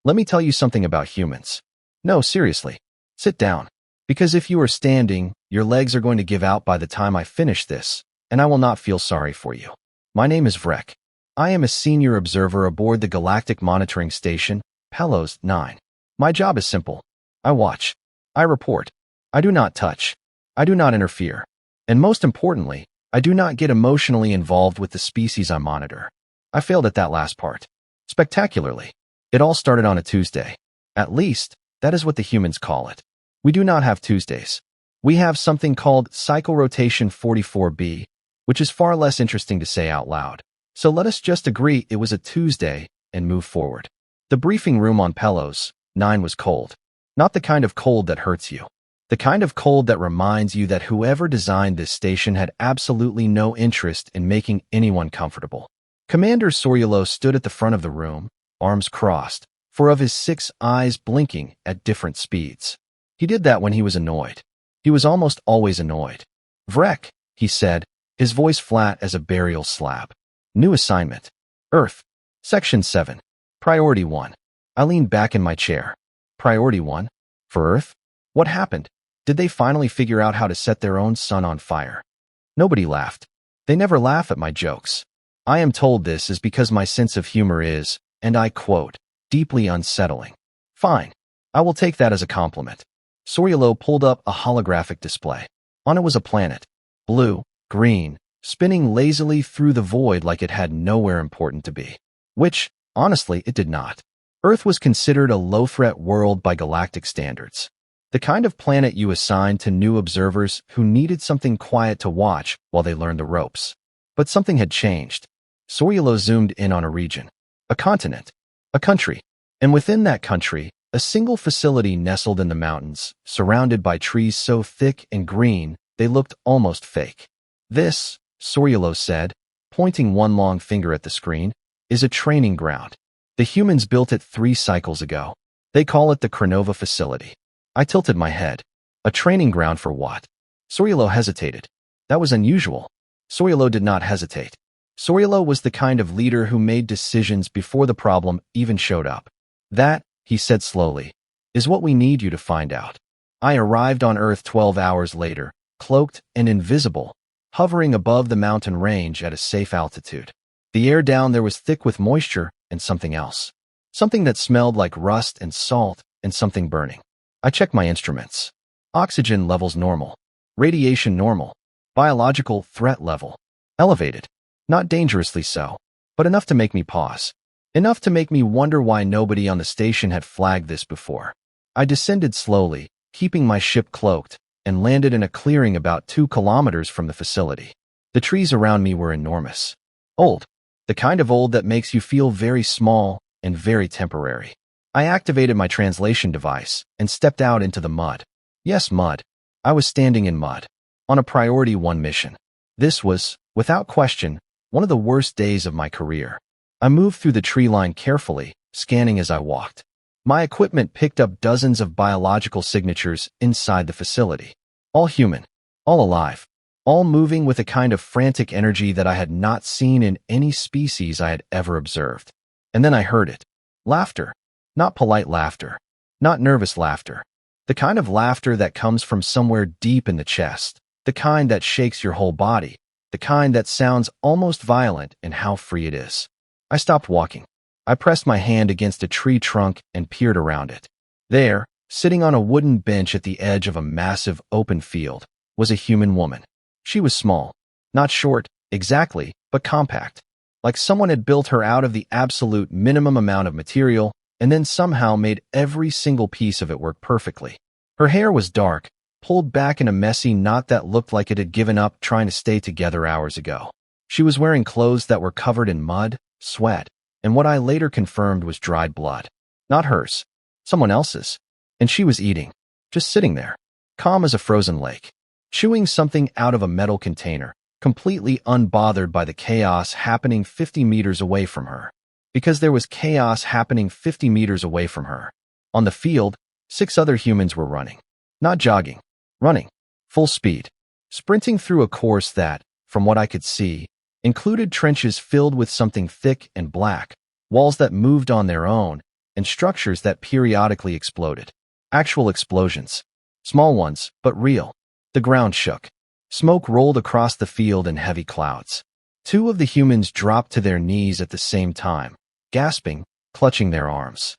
Let me tell you something about humans. No, seriously. Sit down. Because if you are standing, your legs are going to give out by the time I finish this, and I will not feel sorry for you. My name is Vrek. I am a senior observer aboard the Galactic Monitoring Station, Pelos 9. My job is simple. I watch. I report. I do not touch. I do not interfere. And most importantly, I do not get emotionally involved with the species I monitor. I failed at that last part. Spectacularly. It all started on a Tuesday. At least, that is what the humans call it. We do not have Tuesdays. We have something called cycle rotation 44b, which is far less interesting to say out loud. So let us just agree it was a Tuesday and move forward. The briefing room on Pelos 9 was cold. Not the kind of cold that hurts you. The kind of cold that reminds you that whoever designed this station had absolutely no interest in making anyone comfortable. Commander Soryulo stood at the front of the room, arms crossed, 4 of his 6 eyes blinking at different speeds. He did that when he was annoyed. He was almost always annoyed. Vrek, he said, his voice flat as a burial slab. New assignment. Earth. Section 7. Priority 1. I leaned back in my chair. Priority 1? For Earth? What happened? Did they finally figure out how to set their own sun on fire? Nobody laughed. They never laugh at my jokes. I am told this is because my sense of humor is, and I quote, deeply unsettling. Fine. I will take that as a compliment. Soryulo pulled up a holographic display. On it was a planet. Blue, green, spinning lazily through the void like it had nowhere important to be. Which, honestly, it did not. Earth was considered a low-threat world by galactic standards. The kind of planet you assigned to new observers who needed something quiet to watch while they learned the ropes. But something had changed. Soryulo zoomed in on a region, a continent, a country, and within that country, a single facility nestled in the mountains, surrounded by trees so thick and green they looked almost fake. This, Soryulo said, pointing one long finger at the screen, is a training ground. The humans built it 3 cycles ago. They call it the Kronova facility. I tilted my head. A training ground for what? Soryulo hesitated. That was unusual. Soryulo did not hesitate. Soryulo was the kind of leader who made decisions before the problem even showed up. That, he said slowly, is what we need you to find out. I arrived on Earth 12 hours later, cloaked and invisible, hovering above the mountain range at a safe altitude. The air down there was thick with moisture and something else. Something that smelled like rust and salt and something burning. I checked my instruments. Oxygen levels normal. Radiation normal. Biological threat level elevated. Not dangerously so, but enough to make me pause. Enough to make me wonder why nobody on the station had flagged this before. I descended slowly, keeping my ship cloaked, and landed in a clearing about 2 kilometers from the facility. The trees around me were enormous. Old. The kind of old that makes you feel very small and very temporary. I activated my translation device and stepped out into the mud. Yes, mud. I was standing in mud. On a Priority 1 mission. This was, without question, one of the worst days of my career. I moved through the tree line carefully, scanning as I walked. My equipment picked up dozens of biological signatures inside the facility. All human, all alive, all moving with a kind of frantic energy that I had not seen in any species I had ever observed. And then I heard it. Laughter. Not polite laughter. Not nervous laughter. The kind of laughter that comes from somewhere deep in the chest. The kind that shakes your whole body. The kind that sounds almost violent in how free it is. I stopped walking. I pressed my hand against a tree trunk and peered around it. There, sitting on a wooden bench at the edge of a massive open field, was a human woman. She was small. Not short, exactly, but compact. Like someone had built her out of the absolute minimum amount of material and then somehow made every single piece of it work perfectly. Her hair was dark, pulled back in a messy knot that looked like it had given up trying to stay together hours ago. She was wearing clothes that were covered in mud, sweat, and what I later confirmed was dried blood. Not hers. Someone else's. And she was eating. Just sitting there. Calm as a frozen lake. Chewing something out of a metal container, completely unbothered by the chaos happening 50 meters away from her. Because there was chaos happening 50 meters away from her. On the field, 6 other humans were running. Not jogging. Running. Full speed. Sprinting through a course that, from what I could see, included trenches filled with something thick and black, walls that moved on their own, and structures that periodically exploded. Actual explosions. Small ones, but real. The ground shook. Smoke rolled across the field in heavy clouds. Two of the humans dropped to their knees at the same time, gasping, clutching their arms.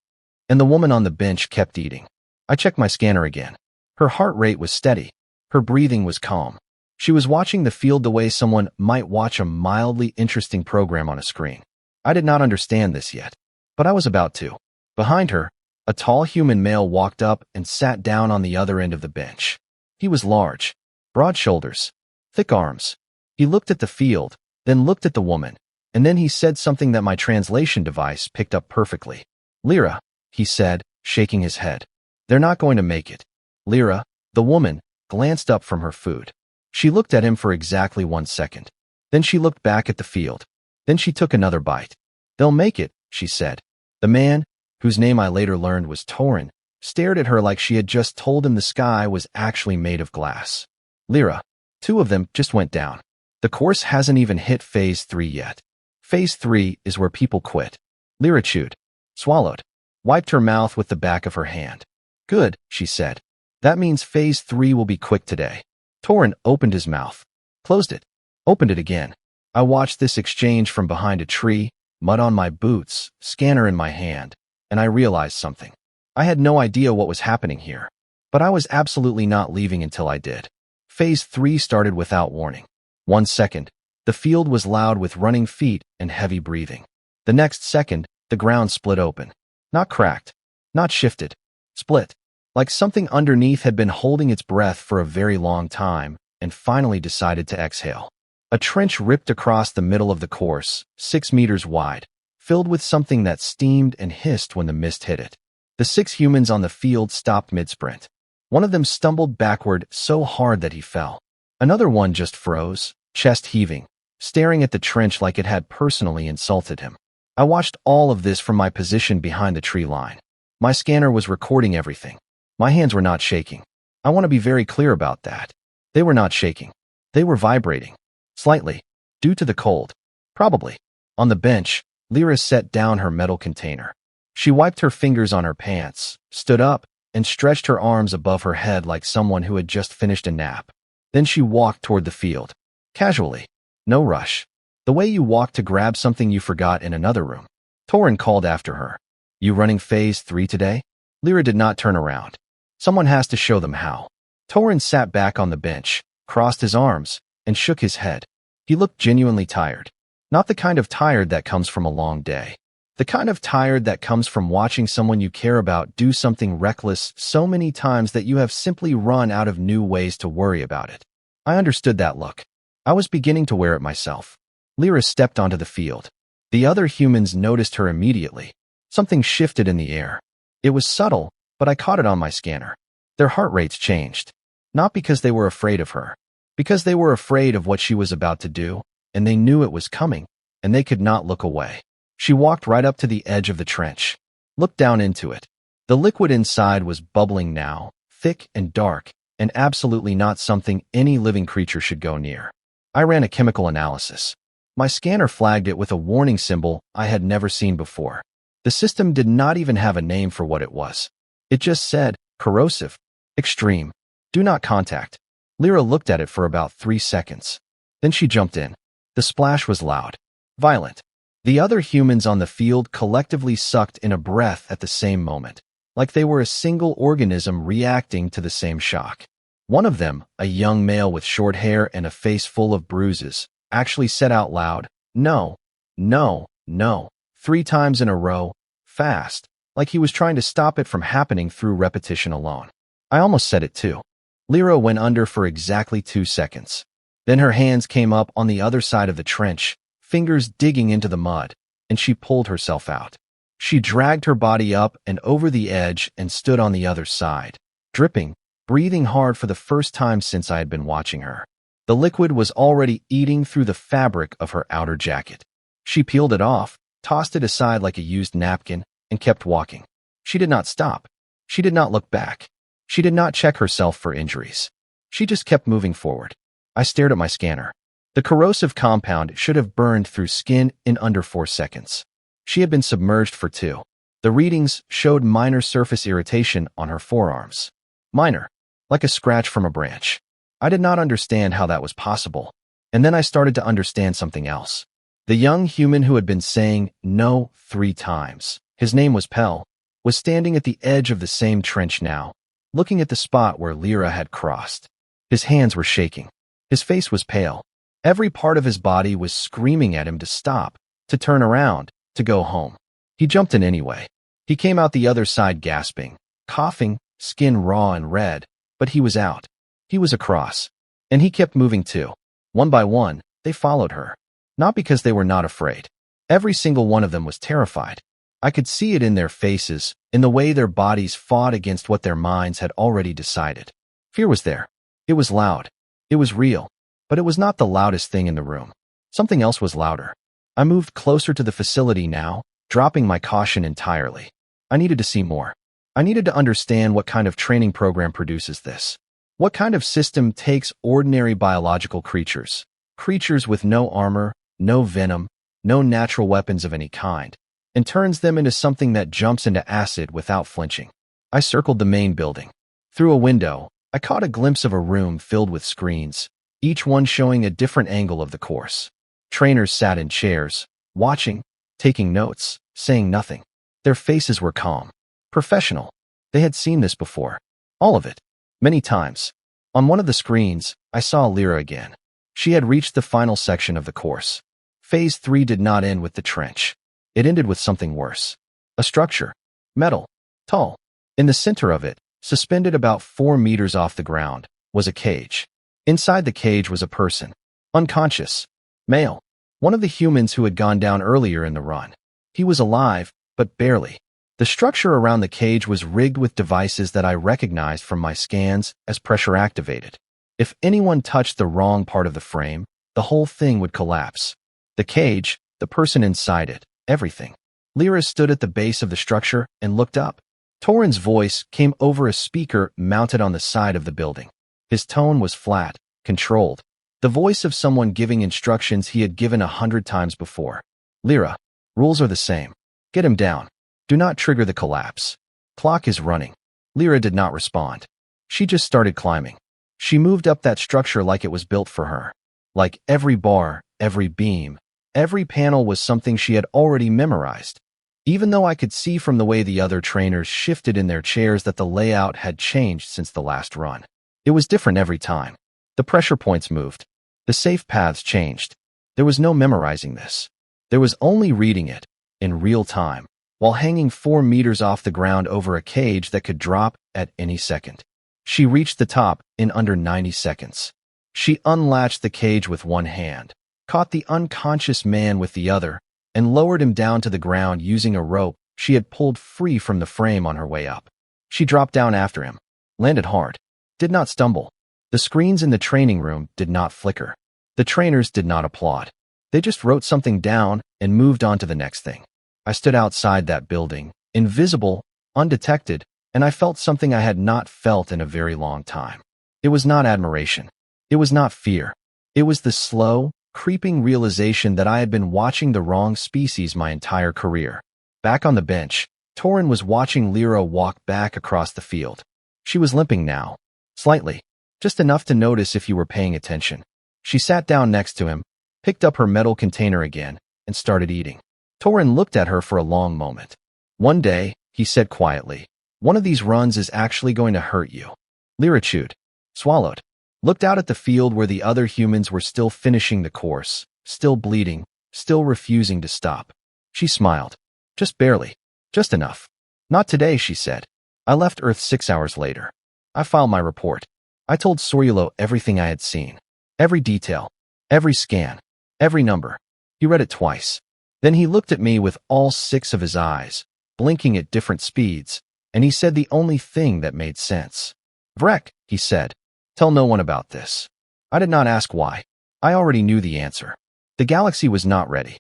And the woman on the bench kept eating. I checked my scanner again. Her heart rate was steady. Her breathing was calm. She was watching the field the way someone might watch a mildly interesting program on a screen. I did not understand this yet, but I was about to. Behind her, a tall human male walked up and sat down on the other end of the bench. He was large, broad shoulders, thick arms. He looked at the field, then looked at the woman, and then he said something that my translation device picked up perfectly. "Lyra," he said, shaking his head. "They're not going to make it." Lyra, the woman, glanced up from her food. She looked at him for exactly 1 second. Then she looked back at the field. Then she took another bite. "They'll make it," she said. The man, whose name I later learned was Torin, stared at her like she had just told him the sky was actually made of glass. "Lyra, 2 of them just went down. The course hasn't even hit Phase 3 yet. Phase 3 is where people quit." Lyra chewed, swallowed, wiped her mouth with the back of her hand. "Good," she said. "That means Phase 3 will be quick today." Torin opened his mouth, closed it, opened it again. I watched this exchange from behind a tree, mud on my boots, scanner in my hand, and I realized something. I had no idea what was happening here, but I was absolutely not leaving until I did. Phase 3 started without warning. 1 second, the field was loud with running feet and heavy breathing. The next second, the ground split open. Not cracked, not shifted, split. Like something underneath had been holding its breath for a very long time and finally decided to exhale. A trench ripped across the middle of the course, 6 meters wide, filled with something that steamed and hissed when the mist hit it. The 6 humans on the field stopped mid-sprint. One of them stumbled backward so hard that he fell. Another one just froze, chest heaving, staring at the trench like it had personally insulted him. I watched all of this from my position behind the tree line. My scanner was recording everything. My hands were not shaking. I want to be very clear about that. They were not shaking. They were vibrating. Slightly. Due to the cold. Probably. On the bench, Lyra set down her metal container. She wiped her fingers on her pants, stood up, and stretched her arms above her head like someone who had just finished a nap. Then she walked toward the field. Casually. No rush. The way you walk to grab something you forgot in another room. Torin called after her. "You running Phase 3 today?" Lyra did not turn around. Someone has to show them how. Torin sat back on the bench, crossed his arms, and shook his head. He looked genuinely tired. Not the kind of tired that comes from a long day. The kind of tired that comes from watching someone you care about do something reckless so many times that you have simply run out of new ways to worry about it. I understood that look. I was beginning to wear it myself. Lyra stepped onto the field. The other humans noticed her immediately. Something shifted in the air. It was subtle, but I caught it on my scanner. Their heart rates changed. Not because they were afraid of her. Because they were afraid of what she was about to do, and they knew it was coming, and they could not look away. She walked right up to the edge of the trench, looked down into it. The liquid inside was bubbling now, thick and dark, and absolutely not something any living creature should go near. I ran a chemical analysis. My scanner flagged it with a warning symbol I had never seen before. The system did not even have a name for what it was. It just said, corrosive, extreme, do not contact. Lyra looked at it for about 3 seconds. Then she jumped in. The splash was loud, violent. The other humans on the field collectively sucked in a breath at the same moment, like they were a single organism reacting to the same shock. One of them, a young male with short hair and a face full of bruises, actually said out loud, "No, no, no," 3 times in a row, fast, like he was trying to stop it from happening through repetition alone. I almost said it too. Lyra went under for exactly 2 seconds. Then her hands came up on the other side of the trench, fingers digging into the mud, and she pulled herself out. She dragged her body up and over the edge and stood on the other side, dripping, breathing hard for the first time since I had been watching her. The liquid was already eating through the fabric of her outer jacket. She peeled it off, tossed it aside like a used napkin, and kept walking. She did not stop. She did not look back. She did not check herself for injuries. She just kept moving forward. I stared at my scanner. The corrosive compound should have burned through skin in under 4 seconds. She had been submerged for 2. The readings showed minor surface irritation on her forearms. Minor, like a scratch from a branch. I did not understand how that was possible. And then I started to understand something else. The young human who had been saying no 3 times, his name was Pell, was standing at the edge of the same trench now, looking at the spot where Lyra had crossed. His hands were shaking. His face was pale. Every part of his body was screaming at him to stop, to turn around, to go home. He jumped in anyway. He came out the other side gasping, coughing, skin raw and red, but he was out. He was across. And he kept moving too. One by one, they followed her. Not because they were not afraid. Every single one of them was terrified. I could see it in their faces, in the way their bodies fought against what their minds had already decided. Fear was there. It was loud. It was real. But it was not the loudest thing in the room. Something else was louder. I moved closer to the facility now, dropping my caution entirely. I needed to see more. I needed to understand what kind of training program produces this. What kind of system takes ordinary biological creatures, creatures with no armor, no venom, no natural weapons of any kind, and turns them into something that jumps into acid without flinching. I circled the main building. Through a window, I caught a glimpse of a room filled with screens, each one showing a different angle of the course. Trainers sat in chairs, watching, taking notes, saying nothing. Their faces were calm, professional. They had seen this before. All of it. Many times. On one of the screens, I saw Lyra again. She had reached the final section of the course. Phase 3 did not end with the trench. It ended with something worse. A structure. Metal. Tall. In the center of it, suspended about 4 meters off the ground, was a cage. Inside the cage was a person. Unconscious. Male. One of the humans who had gone down earlier in the run. He was alive, but barely. The structure around the cage was rigged with devices that I recognized from my scans as pressure activated. If anyone touched the wrong part of the frame, the whole thing would collapse. The cage, the person inside it, everything. Lyra stood at the base of the structure and looked up. Torin's voice came over a speaker mounted on the side of the building. His tone was flat, controlled. The voice of someone giving instructions he had given 100 times before. Lyra, rules are the same. Get him down. Do not trigger the collapse. Clock is running. Lyra did not respond. She just started climbing. She moved up that structure like it was built for her. Like every bar, every beam, every panel was something she had already memorized. Even though I could see from the way the other trainers shifted in their chairs that the layout had changed since the last run. It was different every time. The pressure points moved. The safe paths changed. There was no memorizing this. There was only reading it, in real time, while hanging 4 meters off the ground over a cage that could drop at any second. She reached the top in under 90 seconds. She unlatched the cage with one hand, caught the unconscious man with the other, and lowered him down to the ground using a rope she had pulled free from the frame on her way up. She dropped down after him, landed hard, did not stumble. The screens in the training room did not flicker. The trainers did not applaud. They just wrote something down and moved on to the next thing. I stood outside that building, invisible, undetected, and I felt something I had not felt in a very long time. It was not admiration. It was not fear. It was the slow, creeping realization that I had been watching the wrong species my entire career. Back on the bench, Torin was watching Lyra walk back across the field. She was limping now. Slightly. Just enough to notice if you were paying attention. She sat down next to him, picked up her metal container again, and started eating. Torin looked at her for a long moment. One day, he said quietly, one of these runs is actually going to hurt you. Lyra chewed, swallowed, looked out at the field where the other humans were still finishing the course, still bleeding, still refusing to stop. She smiled. Just barely. Just enough. Not today, she said. I left Earth 6 hours later. I filed my report. I told Soryulo everything I had seen. Every detail. Every scan. Every number. He read it twice. Then he looked at me with all 6 of his eyes, blinking at different speeds, and he said the only thing that made sense. Vrek, he said, tell no one about this. I did not ask why. I already knew the answer. The galaxy was not ready.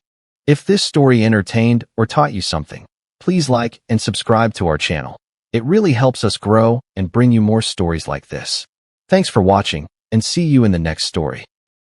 If this story entertained or taught you something, please like and subscribe to our channel. It really helps us grow and bring you more stories like this. Thanks for watching, and see you in the next story.